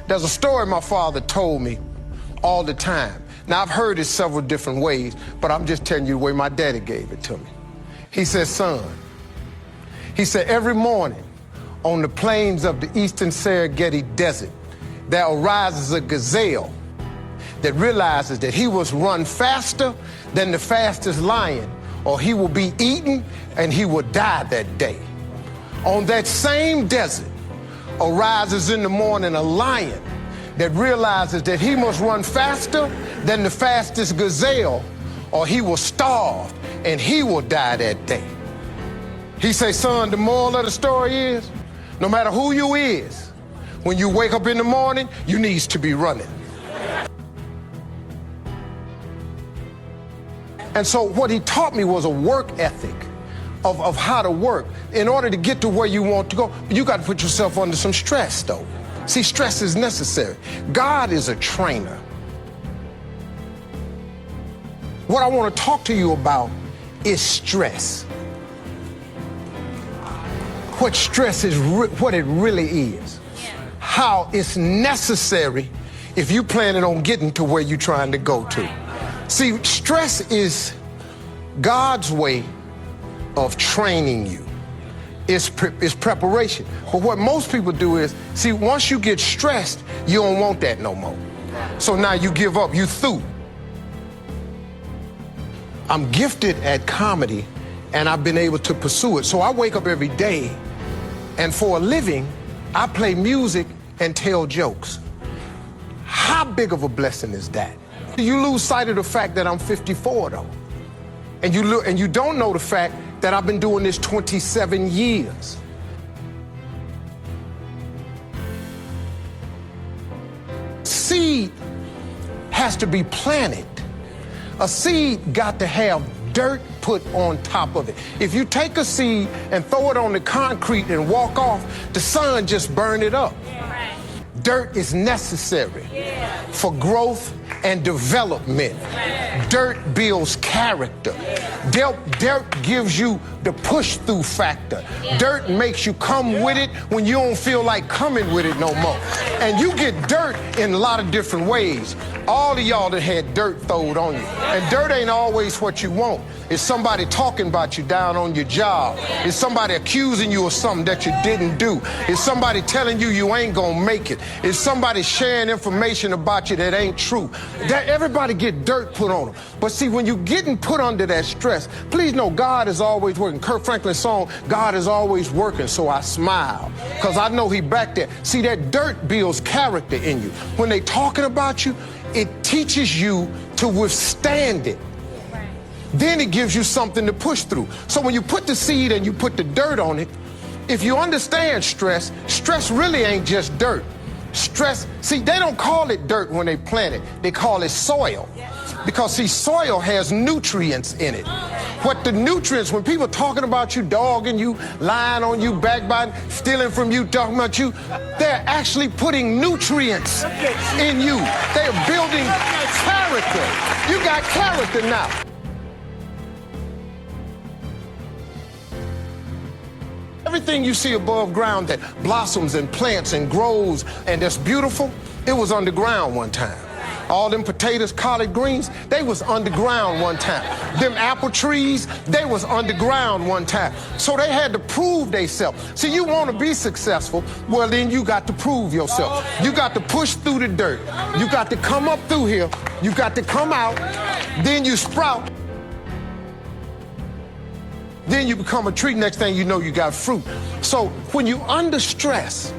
There's a story my father told me all the time. Now, I've heard it several different ways, but I'm just telling you the way my daddy gave it to me. He said, son, he said, every morning on the plains of the eastern Serengeti Desert, there arises a gazelle that realizes that he must run faster than the fastest lion, or he will be eaten and he will die that day. On that same desert arises in the morning a lion that realizes that he must run faster than the fastest gazelle, or he will starve and he will die that day. He say, son, the moral of the story is, no matter who you is, when you wake up in the morning, you needs to be running. And so what he taught me was a work ethic of how to work. In order to get to where you want to go, you got to put yourself under some stress, though. See, stress is necessary. God is a trainer. What I want to talk to you about is stress. What stress is, what it really is. How it's necessary if you're planning on getting to where you're trying to go to. See, stress is God's way of training you. It's preparation. But what most people do is, see, once you get stressed, you don't want that no more. So now you give up, you through. I'm gifted at comedy, and I've been able to pursue it. So I wake up every day, and for a living, I play music and tell jokes. How big of a blessing is that? You lose sight of the fact that I'm 54, though. And you don't know the fact that I've been doing this 27 years. Seed has to be planted. A seed got to have dirt put on top of it. If you take a seed and throw it on the concrete and walk off, the sun just burned it up. Dirt is necessary for growth and development. Dirt builds character. Dirt gives you the push-through factor. Dirt makes you come with it when you don't feel like coming with it no more. And you get dirt in a lot of different ways. All of y'all that had dirt thrown on you. And dirt ain't always what you want. It's somebody talking about you down on your job. It's somebody accusing you of something that you didn't do. It's somebody telling you you ain't gonna make it. It's somebody sharing information about you that ain't true. That everybody get dirt put on them. But see, when you're getting put under that stress, please know God is always working. Kirk Franklin's song, God is always working, so I smile. Because I know he back there. See, that dirt builds character in you. When they talking about you, it teaches you to withstand it. Then it gives you something to push through. So when you put the seed and you put the dirt on it, if you understand stress, stress really ain't just dirt. Stress, see, they don't call it dirt when they plant it. They call it soil. Because, see, soil has nutrients in it. What the nutrients, when people talking about you, dogging you, lying on you, backbiting, stealing from you, talking about you, they're actually putting nutrients in you. They're building character. You got character now. Everything you see above ground that blossoms and plants and grows and that's beautiful, it was underground one time. All them potatoes, collard greens, they was underground one time. Them apple trees, they was underground one time. So they had to prove themselves. See, you want to be successful, well, then you got to prove yourself. You got to push through the dirt. You got to come up through here. You got to come out. Then you sprout. Then you become a tree. Next thing you know, you got fruit. So when you under stress,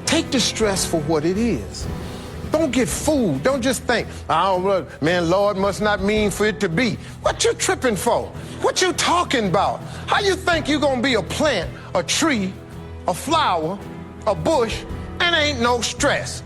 take the stress for what it is. Don't get fooled. Don't just think, oh, man, Lord must not mean for it to be. What you tripping for? What you talking about? How you think you gonna be a plant, a tree, a flower, a bush, and ain't no stress?